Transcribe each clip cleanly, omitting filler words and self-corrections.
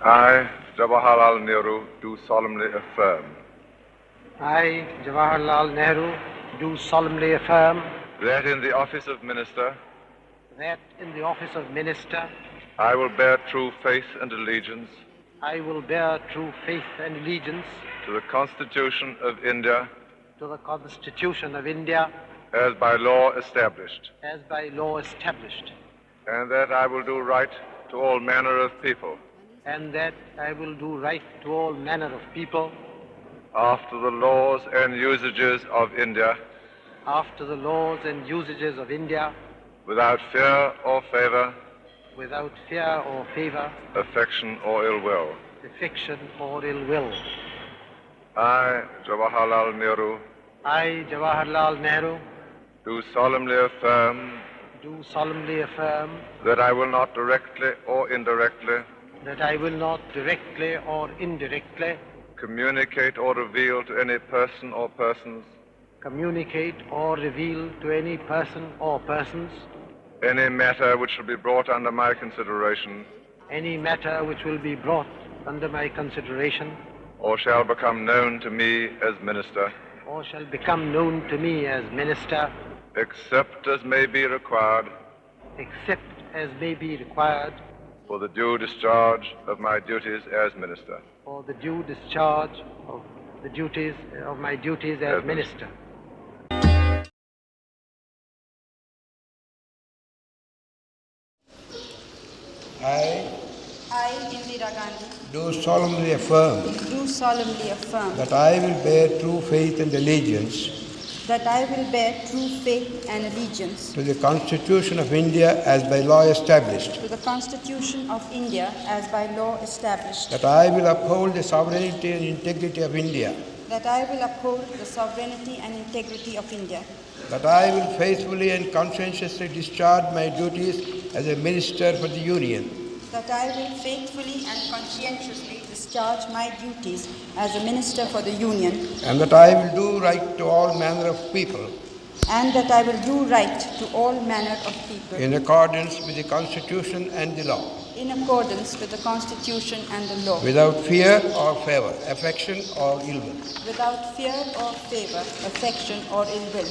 I, Jawaharlal Nehru, do solemnly affirm I, Jawaharlal Nehru, do solemnly affirm that in the office of Minister that in the office of Minister I will bear true faith and allegiance I will bear true faith and allegiance to the Constitution of India to the Constitution of India as by law established, as by law established, and that I will do right to all manner of people and that I will do right to all manner of people after the laws and usages of India after the laws and usages of India without fear or favor, without fear or favor, affection or ill will. affection or ill will. I, Jawaharlal Nehru, I, Jawaharlal Nehru, do solemnly affirm that I will not directly or indirectly that I will not directly or indirectly communicate or reveal to any person or persons communicate or reveal to any person or persons any matter which shall be brought under my consideration any matter which will be brought under my consideration or shall become known to me as minister, or shall become known to me as minister, except as may be required except as may be required for the due discharge of my duties as minister. for the due discharge of the duties of my duties as minister. I, Indira Gandhi, do solemnly affirm do solemnly affirm that I will bear true faith and allegiance that I will bear true faith and allegiance to the Constitution of India as by law established, to the Constitution of India as by law established, that I will uphold the sovereignty and integrity of India, that I will uphold the sovereignty and integrity of India, that I will faithfully and conscientiously discharge my duties as a minister for the Union, that I will faithfully and conscientiously discharge my duties as a minister for the Union, and that I will do right to all manner of people and that I will do right to all manner of people in accordance with the Constitution and the law, in accordance with the Constitution and the law, without fear or favor, affection or ill will. without fear or favor, affection or ill will.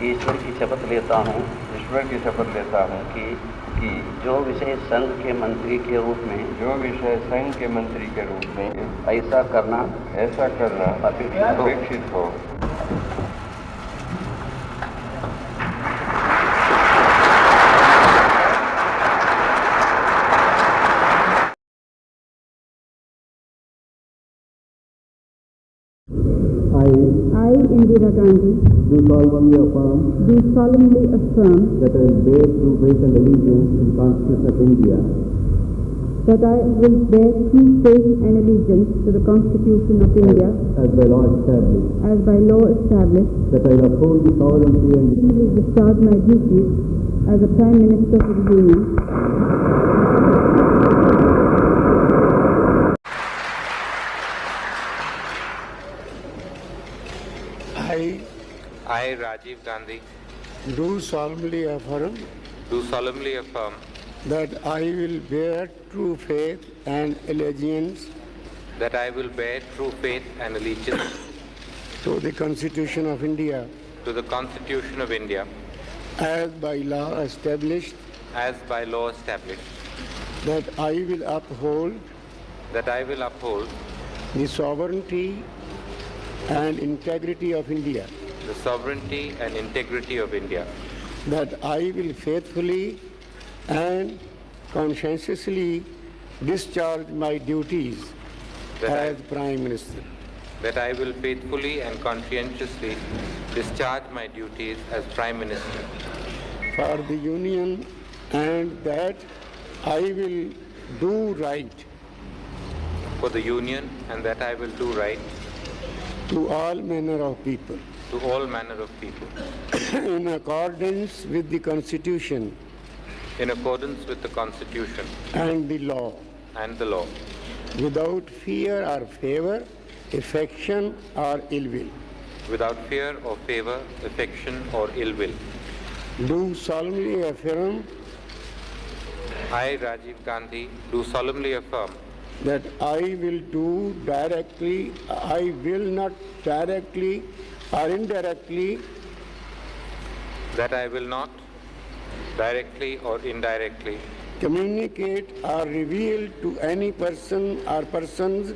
ईश्वर की शपथ लेता हूँ कि जो विषय संघ के मंत्री के रूप में ऐसा करना अपेक्षित हो। I, Indira Gandhi, do solemnly affirm that I will bear true faith and allegiance to the Constitution of India, that I will bear true faith and allegiance to the Constitution of India as by law established, that I will uphold the sovereignty and will discharge my duties as a Prime Minister for the Union, I, Rajiv Gandhi, do solemnly affirm that I will bear true faith and allegiance to the Constitution of India as by law established, that I will uphold the sovereignty and integrity of India, that I will faithfully and conscientiously discharge my duties as Prime Minister that I will faithfully and conscientiously discharge my duties as Prime Minister for the Union, and that I will do right for the Union, and that I will do right to all manner of people in accordance with the Constitution in accordance with the Constitution and the law, without fear or favor, affection or ill will. Without fear or favor, affection or ill will. Do solemnly affirm I, Rajiv Gandhi, do solemnly affirm that I will not directly or indirectly that I will not directly or indirectly communicate or reveal to any person or persons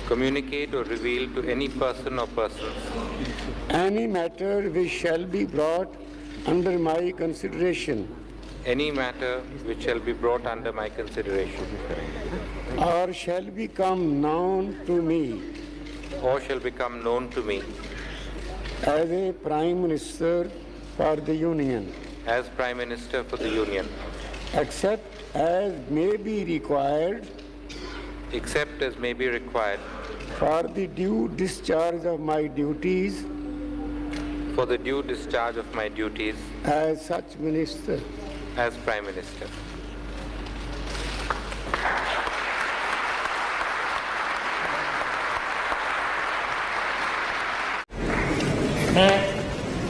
communicate or reveal to any person or persons any matter which shall be brought under my consideration any matter which shall be brought under my consideration or shall become known to me or shall become known to me as a Prime Minister for the Union, as Prime Minister for the Union, except as may be required for the due discharge of my duties as such minister. as Prime Minister.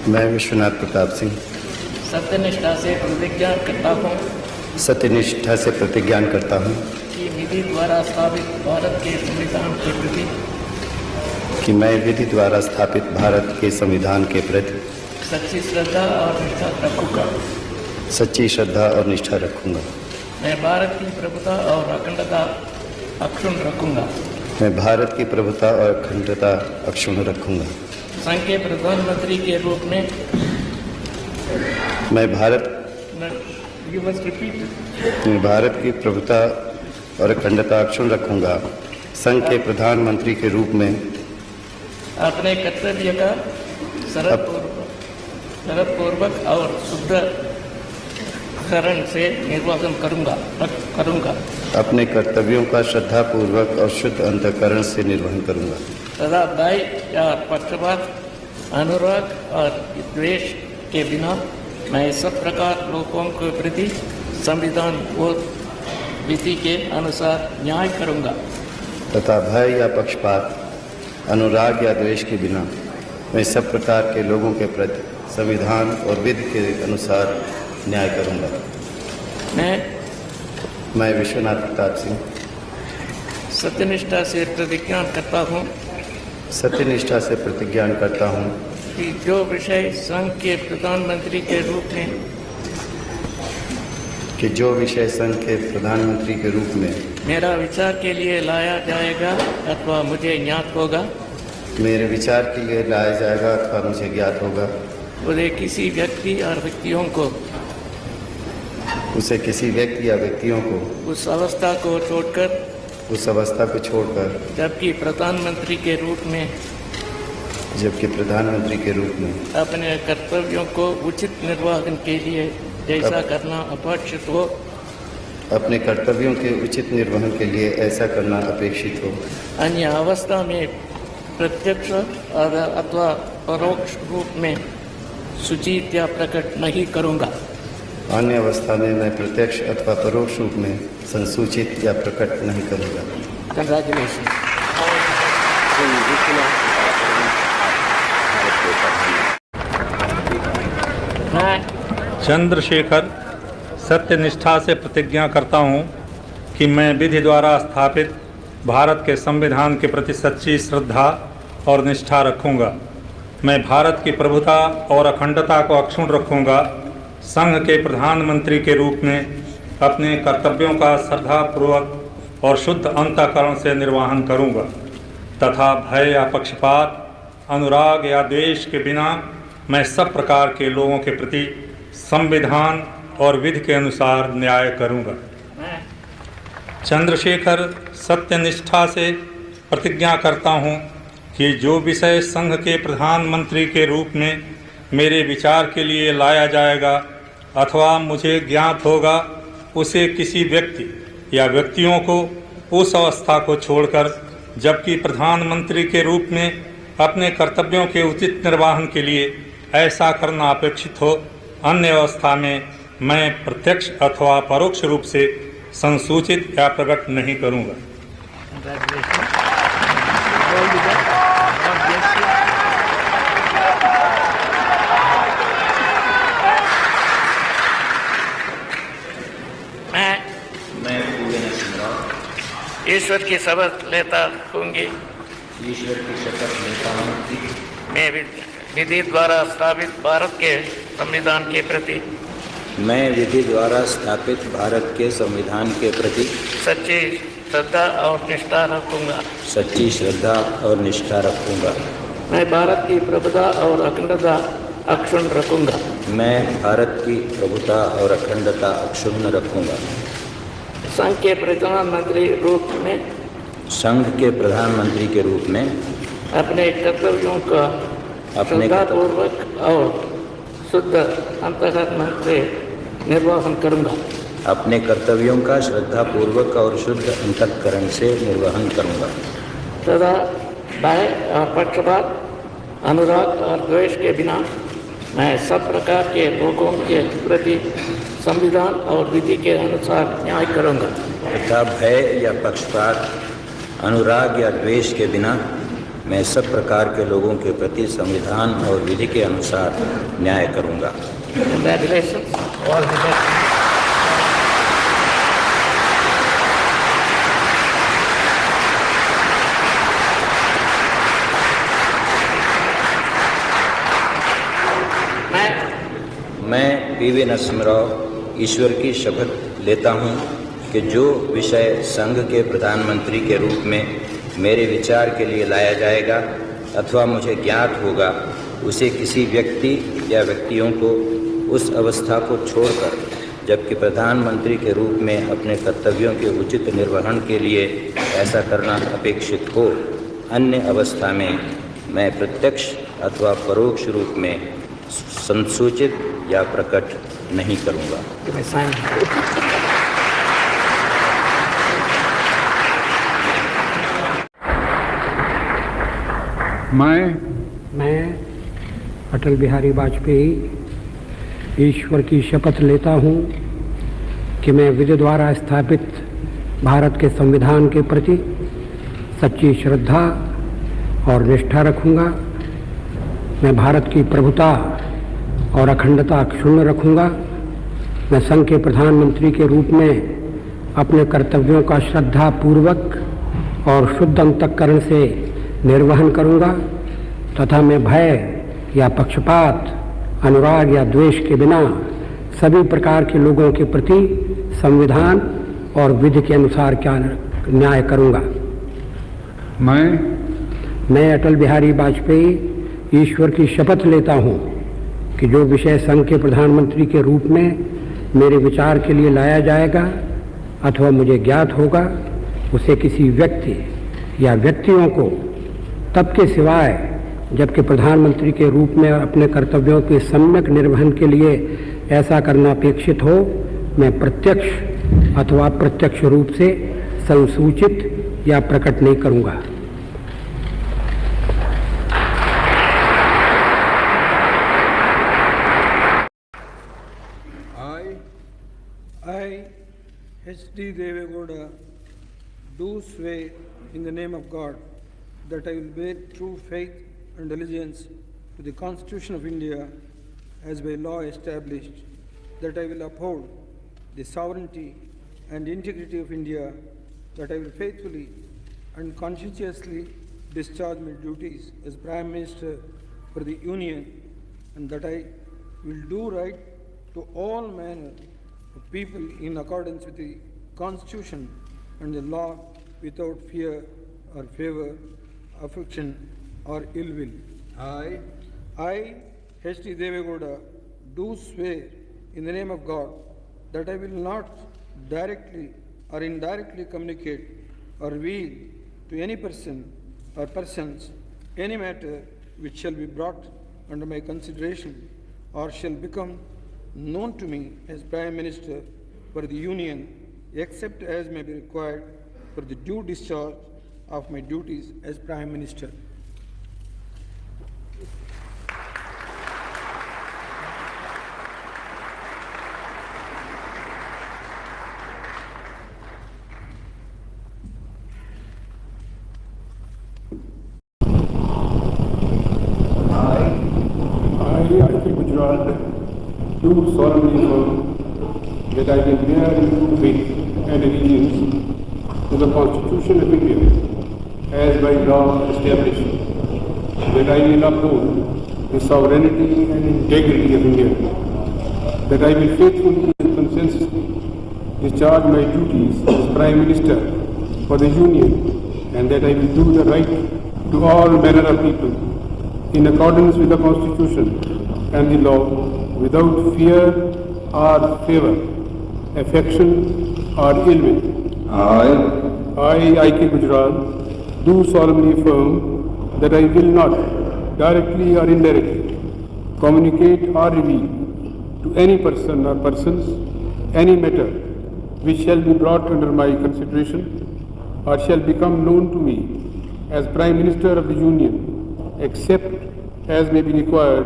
मैं विश्वनाथ प्रताप सिंह सत्यनिष्ठा से प्रतिज्ञा करता हूँ कि विधि द्वारा स्थापित भारत के संविधान के प्रति सच्ची श्रद्धा और निष्ठा रखूंगा। मैं भारत की प्रभुता और अखंडता अक्षुण्ण रखूंगा। संघ के प्रधानमंत्री के रूप में मैं भारत की प्रभुता और अखंडता अक्षुण्ण रखूंगा। संघ के प्रधानमंत्री के रूप में अपने कर्तव्य का सरलपूर्वक और शुद्ध करण से निर्वाहन करूंगा। अपने कर्तव्यों का श्रद्धापूर्वक और शुद्ध अंतःकरण से निर्वहन करूंगा। सदा भय या पक्षपात, अनुराग और द्वेष के बिना मैं सब प्रकार लोगों के प्रति संविधान और विधि के अनुसार न्याय करूंगा। तथा भय या पक्षपात, अनुराग या द्वेष के बिना मैं सब प्रकार के लोगों के प्रति संविधान और विधि के अनुसार न्याय करूंगा। मैं विश्वनाथ प्रताप सिंह सत्यनिष्ठा से प्रतिज्ञा करता हूँ कि जो विषय संघ के प्रधानमंत्री के रूप में मेरा विचार के लिए लाया जाएगा अथवा मुझे ज्ञात होगा उसे किसी व्यक्ति या व्यक्तियों को उस अवस्था को छोड़कर जबकि प्रधानमंत्री के रूप में अपने कर्तव्यों को उचित निर्वाहन के लिए जैसा करना अपेक्षित हो अन्य अवस्था में प्रत्यक्ष अथवा परोक्ष रूप में सूचित या प्रकट नहीं करूंगा। अन्य अवस्था में मैं प्रत्यक्ष अथवा परोक्ष रूप में संसूचित या प्रकट नहीं करूंगा। कंग्रेचुलेशन। चंद्रशेखर सत्यनिष्ठा से प्रतिज्ञा करता हूँ कि मैं विधि द्वारा स्थापित भारत के संविधान के प्रति सच्ची श्रद्धा और निष्ठा रखूँगा। मैं भारत की प्रभुता और अखंडता को अक्षुण्ण रखूँगा। संघ के प्रधानमंत्री के रूप में अपने कर्तव्यों का श्रद्धापूर्वक और शुद्ध अंतःकरण से निर्वहन करूँगा तथा भय या पक्षपात, अनुराग या द्वेष के बिना मैं सब प्रकार के लोगों के प्रति संविधान और विधि के अनुसार न्याय करूँगा। चंद्रशेखर सत्यनिष्ठा से प्रतिज्ञा करता हूँ कि जो विषय संघ के प्रधानमंत्री के रूप में मेरे विचार के लिए लाया जाएगा अथवा मुझे ज्ञात होगा उसे किसी व्यक्ति या व्यक्तियों को उस अवस्था को छोड़कर जबकि प्रधानमंत्री के रूप में अपने कर्तव्यों के उचित निर्वहन के लिए ऐसा करना अपेक्षित हो अन्य अवस्था में मैं प्रत्यक्ष अथवा परोक्ष रूप से संसूचित या प्रकट नहीं करूँगा। ईश्वर की शपथ लेता हूँगी ईश्वर की शपथ लेता हूँ कि मैं विधि द्वारा स्थापित भारत के संविधान के प्रति मैं विधि द्वारा स्थापित भारत के संविधान के प्रति सच्ची श्रद्धा और निष्ठा रखूँगा। सच्ची श्रद्धा और निष्ठा रखूँगा। मैं भारत की प्रभुता और अखंडता अक्षुण्ण रखूँगा। मैं भारत की प्रभुता और अखंडता अक्षुण्ण रखूँगा। संघ के प्रधानमंत्री रूप में संघ के प्रधानमंत्री के रूप में अपने कर्तव्यों का श्रद्धापूर्वक और शुद्ध अंतःकरण से निर्वहन करूँगा। अपने कर्तव्यों का श्रद्धापूर्वक और शुद्ध अंतःकरण से निर्वहन करूँगा। तथा भय और पक्षपात, अनुराग और द्वेष के बिना मैं सब प्रकार के लोगों के प्रति संविधान और विधि के अनुसार न्याय करूँगा। तथा भय या पक्षपात, अनुराग या द्वेष के बिना मैं सब प्रकार के लोगों के प्रति संविधान और विधि के अनुसार न्याय करूँगा। Congratulations, all the best. मैं पी.वी. नरसिम्हा ईश्वर की शपथ लेता हूँ कि जो विषय संघ के प्रधानमंत्री के रूप में मेरे विचार के लिए लाया जाएगा अथवा मुझे ज्ञात होगा, उसे किसी व्यक्ति या व्यक्तियों को उस अवस्था को छोड़कर जबकि प्रधानमंत्री के रूप में अपने कर्तव्यों के उचित निर्वहन के लिए ऐसा करना अपेक्षित हो, अन्य अवस्था में मैं प्रत्यक्ष अथवा परोक्ष रूप में संसूचित या प्रकट नहीं करूँगा। मैं अटल बिहारी वाजपेयी ईश्वर की शपथ लेता हूँ कि मैं विधि द्वारा स्थापित भारत के संविधान के प्रति सच्ची श्रद्धा और निष्ठा रखूँगा। मैं भारत की प्रभुता और अखंडता अक्षुण्ण रखूँगा। मैं संघ के प्रधानमंत्री के रूप में अपने कर्तव्यों का श्रद्धापूर्वक और शुद्ध अंतःकरण से निर्वहन करूँगा तथा मैं भय या पक्षपात, अनुराग या द्वेष के बिना सभी प्रकार के लोगों के प्रति संविधान और विधि के अनुसार क्या न्याय करूँगा। मैं अटल बिहारी वाजपेयी ईश्वर की शपथ लेता हूँ कि जो विषय संघ के प्रधानमंत्री के रूप में मेरे विचार के लिए लाया जाएगा अथवा मुझे ज्ञात होगा, उसे किसी व्यक्ति या व्यक्तियों को तब के सिवाय जबकि प्रधानमंत्री के रूप में अपने कर्तव्यों के सम्यक निर्वहन के लिए ऐसा करना अपेक्षित हो, मैं प्रत्यक्ष अथवा अप्रत्यक्ष रूप से संसूचित या प्रकट नहीं करूँगा। I, H.D. Devegowda, do swear in the name of God that I will bear true faith and allegiance to the Constitution of India as by law established, that I will uphold the sovereignty and integrity of India, that I will faithfully and conscientiously discharge my duties as Prime Minister for the Union, and that I will do right to all manner of people in accordance with the Constitution and the law without fear or favor, affection or ill will. I, H.D. Devegowda, do swear in the name of God that I will not directly or indirectly communicate or reveal to any person or persons any matter which shall be brought under my consideration or shall become known to me as Prime Minister for the Union, except as may be required for the due discharge of my duties as Prime Minister. Do solemnly affirm that I will bear true faith and allegiance to the Constitution of India as by law established, that I will uphold the sovereignty and integrity of India, that I will faithfully and conscientiously discharge my duties as Prime Minister for the Union, and that I will do the right to all manner of people in accordance with the Constitution and the law, without fear or favour, affection or ill will. I, I.K. Gujral, do solemnly affirm that I will not, directly or indirectly, communicate or reveal to any person or persons any matter which shall be brought under my consideration or shall become known to me as Prime Minister of the Union, except as may be required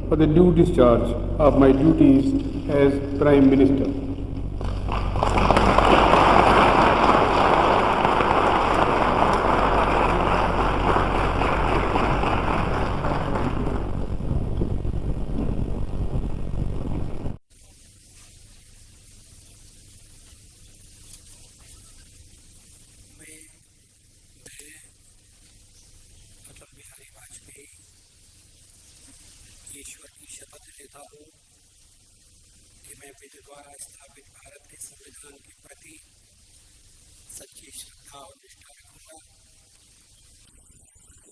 for the due discharge of my duties as Prime Minister. ईश्वर की शपथ लेता हूँ कि मैं विधि द्वारा स्थापित भारत के संविधान के प्रति सच्ची श्रद्धा और निष्ठा रखूंगा।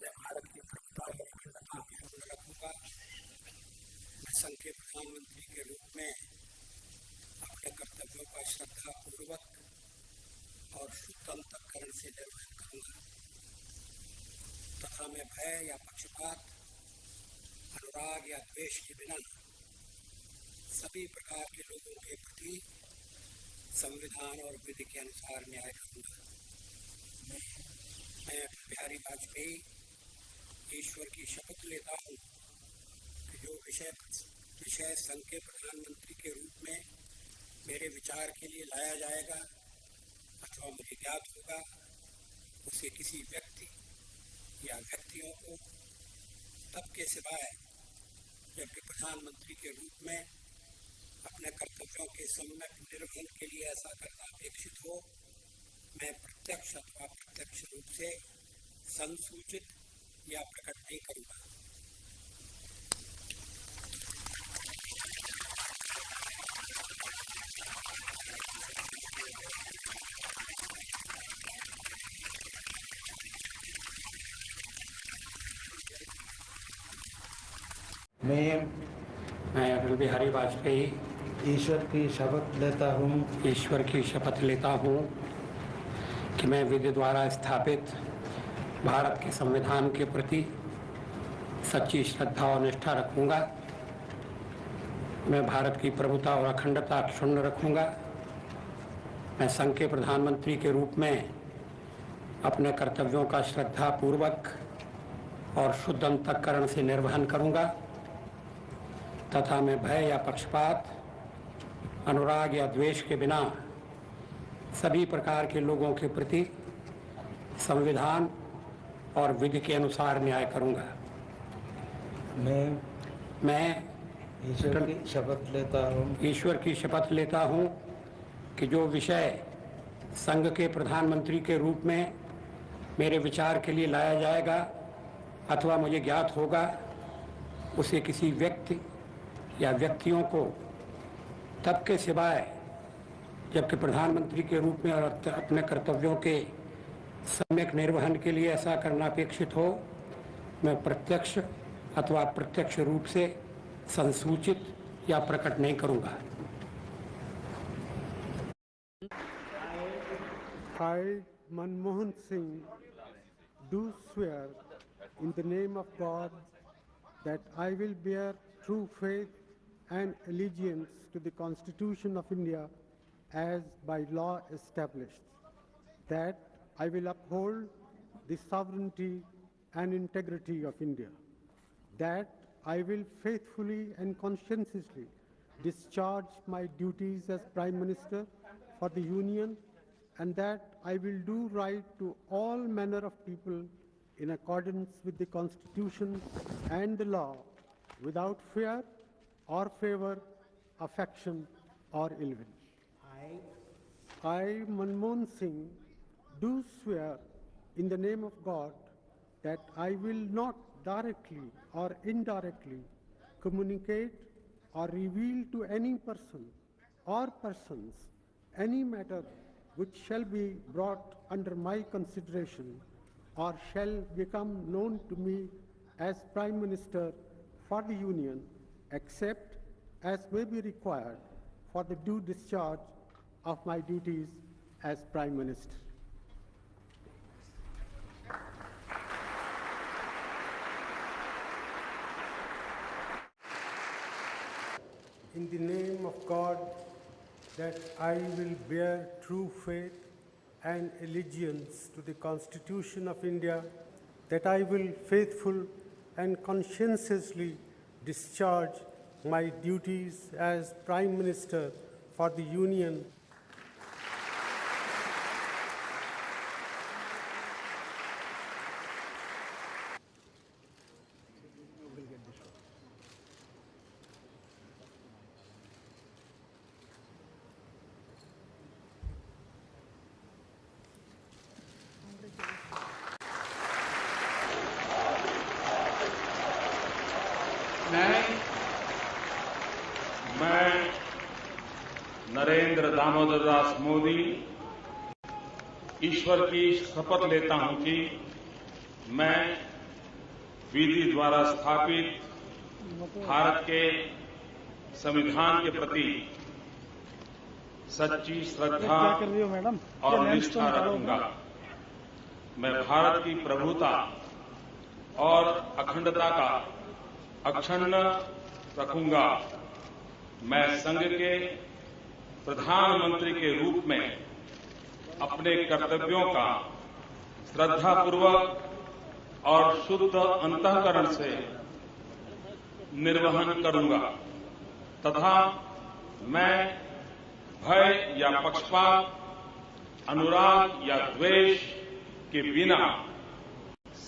मैं भारत की प्रभुता और अखंडता को अक्षुण्ण रखूंगा। मैं संघ के प्रधानमंत्री के रूप में अपने कर्तव्यों का श्रद्धापूर्वक और शुद्ध अंतःकरण से निर्वहन करूंगा तथा मैं भय या पक्षपात, अनुराग या द्वेष के बिना सभी प्रकार के लोगों के प्रति संविधान और विधि के अनुसार न्याय करूंगा। मैं अटल बिहारी वाजपेयी ईश्वर की शपथ लेता हूँ कि जो विषय संघ के प्रधानमंत्री के रूप में मेरे विचार के लिए लाया जाएगा अथवा मुझे ज्ञात होगा, उसे किसी व्यक्ति या व्यक्तियों को तब के सिवाय जबकि प्रधानमंत्री के रूप में अपने कर्तव्यों के सम्यक निर्वहन के लिए ऐसा करना अपेक्षित हो, मैं प्रत्यक्ष अथवा अप्रत्यक्ष रूप से संसूचित या प्रकट नहीं करूंगा। मैं अटल बिहारी वाजपेयी ईश्वर की शपथ लेता हूँ कि मैं विधि द्वारा स्थापित भारत के संविधान के प्रति सच्ची श्रद्धा और निष्ठा रखूंगा। मैं भारत की प्रभुता और अखंडता अक्षुण्ण रखूंगा। मैं संघ के प्रधानमंत्री के रूप में अपने कर्तव्यों का श्रद्धापूर्वक और शुद्ध अंतःकरण से निर्वहन करूंगा तथा मैं भय या पक्षपात, अनुराग या द्वेष के बिना सभी प्रकार के लोगों के प्रति संविधान और विधि के अनुसार न्याय करूंगा। मैं ईश्वर की शपथ लेता हूँ कि जो विषय संघ के प्रधानमंत्री के रूप में मेरे विचार के लिए लाया जाएगा अथवा मुझे ज्ञात होगा, उसे किसी व्यक्ति या व्यक्तियों को तब के सिवाय जबकि प्रधानमंत्री के रूप में और अपने कर्तव्यों के सम्यक निर्वहन के लिए ऐसा करना अपेक्षित हो, मैं प्रत्यक्ष अथवा अप्रत्यक्ष रूप से संसूचित या प्रकट नहीं करूंगा। I, Manmohan Singh, do swear in the name of God that I will bear true faith and allegiance to the Constitution of India as by law established, that I will uphold the sovereignty and integrity of India, that I will faithfully and conscientiously discharge my duties as Prime Minister for the Union, and that I will do right to all manner of people in accordance with the Constitution and the law, without fear or favour, affection or ill will. I, Manmohan Singh, do swear in the name of God that I will not directly or indirectly communicate or reveal to any person or persons any matter which shall be brought under my consideration or shall become known to me as Prime Minister for the Union, except as may be required for the due discharge of my duties as Prime Minister. In the name of God, that I will bear true faith and allegiance to the Constitution of India, that I will faithful and conscientiously discharge my duties as Prime Minister for the Union. मैं नरेंद्र दामोदर दास मोदी ईश्वर की शपथ लेता हूं कि मैं विधि द्वारा स्थापित भारत के संविधान के प्रति सच्ची श्रद्धा और निष्ठा रखूंगा। मैं भारत की प्रभुता और अखंडता का अक्षुण्ण रखूंगा। मैं संघ के प्रधानमंत्री के रूप में अपने कर्तव्यों का श्रद्धापूर्वक और शुद्ध अंतःकरण से निर्वहन करूंगा तथा मैं भय या पक्षपात, अनुराग या द्वेष के बिना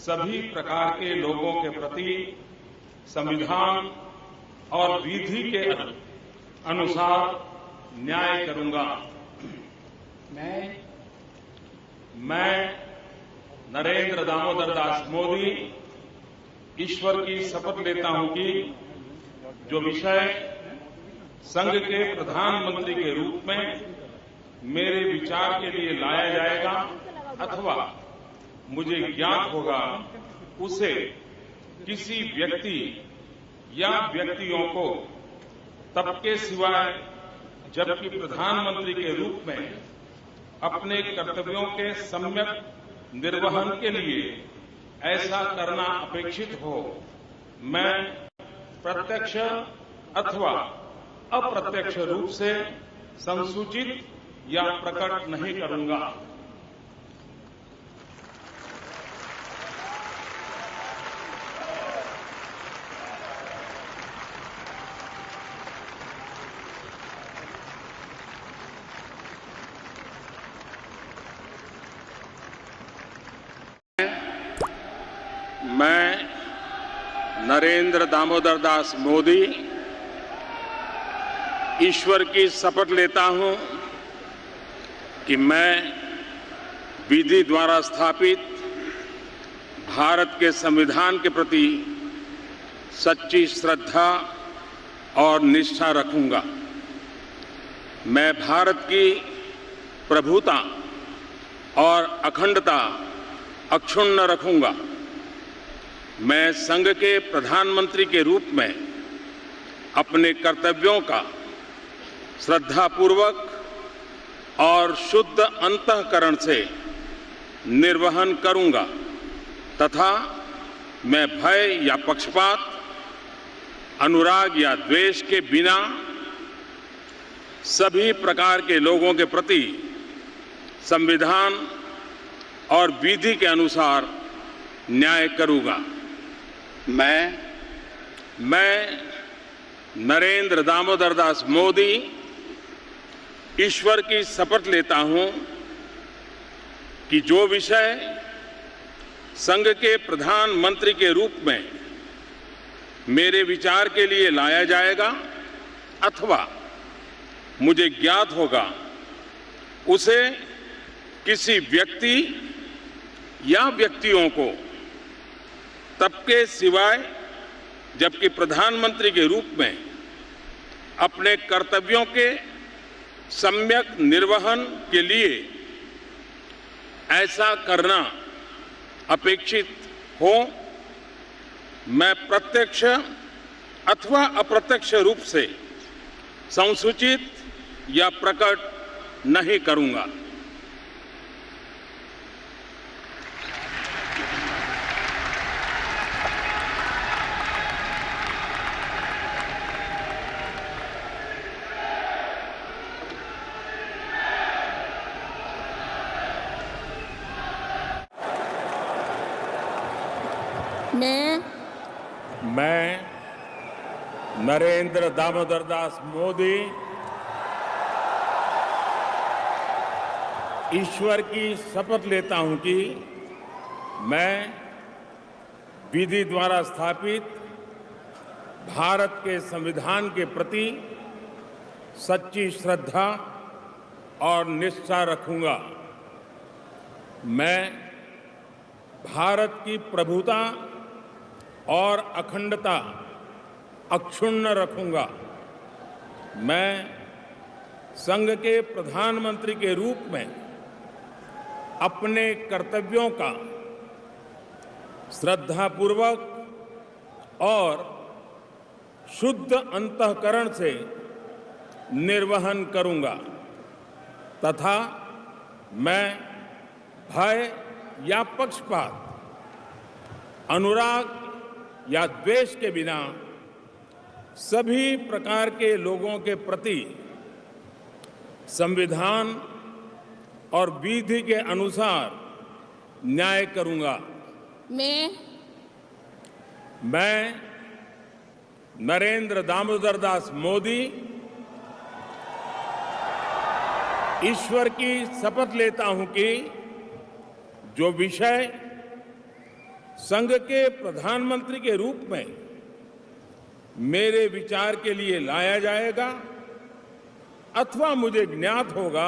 सभी प्रकार के लोगों के प्रति संविधान और विधि के अनुसार न्याय करूंगा। मैं नरेंद्र दामोदर दास मोदी ईश्वर की शपथ लेता हूं कि जो विषय संघ के प्रधानमंत्री के रूप में मेरे विचार के लिए लाया जाएगा अथवा मुझे ज्ञात होगा उसे किसी व्यक्ति या व्यक्तियों को तब के सिवाय जबकि प्रधानमंत्री के रूप में अपने कर्तव्यों के सम्यक निर्वहन के लिए ऐसा करना अपेक्षित हो, मैं प्रत्यक्ष अथवा अप्रत्यक्ष रूप से संसूचित या प्रकट नहीं करूंगा। मैं नरेंद्र दामोदर दास मोदी ईश्वर की शपथ लेता हूं कि मैं विधि द्वारा स्थापित भारत के संविधान के प्रति सच्ची श्रद्धा और निष्ठा रखूंगा। मैं भारत की प्रभुता और अखंडता अक्षुण्ण रखूंगा। मैं संघ के प्रधानमंत्री के रूप में अपने कर्तव्यों का श्रद्धापूर्वक और शुद्ध अंतःकरण से निर्वहन करूंगा तथा मैं भय या पक्षपात, अनुराग या द्वेष के बिना सभी प्रकार के लोगों के प्रति संविधान और विधि के अनुसार न्याय करूंगा। मैं नरेंद्र दामोदर दास मोदी ईश्वर की शपथ लेता हूं कि जो विषय संघ के प्रधानमंत्री के रूप में मेरे विचार के लिए लाया जाएगा अथवा मुझे ज्ञात होगा उसे किसी व्यक्ति या व्यक्तियों को तब के सिवाय जबकि प्रधानमंत्री के रूप में अपने कर्तव्यों के सम्यक निर्वहन के लिए ऐसा करना अपेक्षित हो, मैं प्रत्यक्ष अथवा अप्रत्यक्ष रूप से संसूचित या प्रकट नहीं करूंगा। मैं नरेंद्र दामोदर दास मोदी ईश्वर की शपथ लेता हूं कि मैं विधि द्वारा स्थापित भारत के संविधान के प्रति सच्ची श्रद्धा और निष्ठा रखूंगा। मैं भारत की प्रभुता और अखंडता अक्षुण्ण रखूंगा। मैं संघ के प्रधानमंत्री के रूप में अपने कर्तव्यों का श्रद्धापूर्वक और शुद्ध अंतःकरण से निर्वहन करूंगा तथा मैं भय या पक्षपात, अनुराग या द्वेष के बिना सभी प्रकार के लोगों के प्रति संविधान और विधि के अनुसार न्याय करूंगा। मैं नरेंद्र दामोदर दास मोदी ईश्वर की शपथ लेता हूं कि जो विषय संघ के प्रधानमंत्री के रूप में मेरे विचार के लिए लाया जाएगा अथवा मुझे ज्ञात होगा,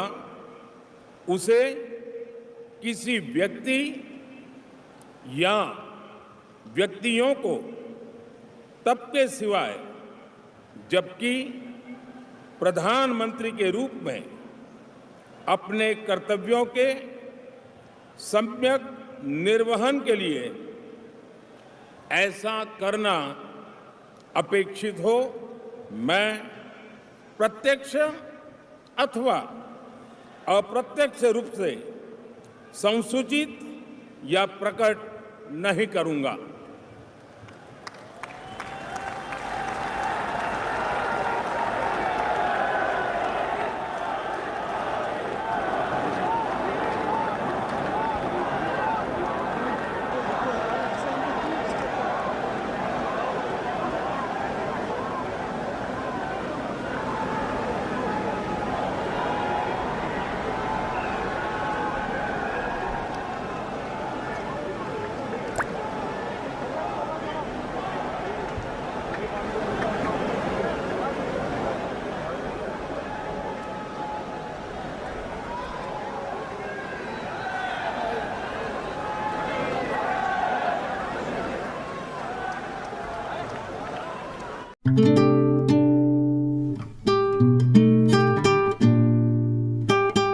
उसे किसी व्यक्ति या व्यक्तियों को तब के सिवाय जबकि प्रधानमंत्री के रूप में अपने कर्तव्यों के सम्यक निर्वहन के लिए ऐसा करना अपेक्षित हो, मैं प्रत्यक्ष अथवा अप्रत्यक्ष रूप से संसूचित या प्रकट नहीं करूंगा।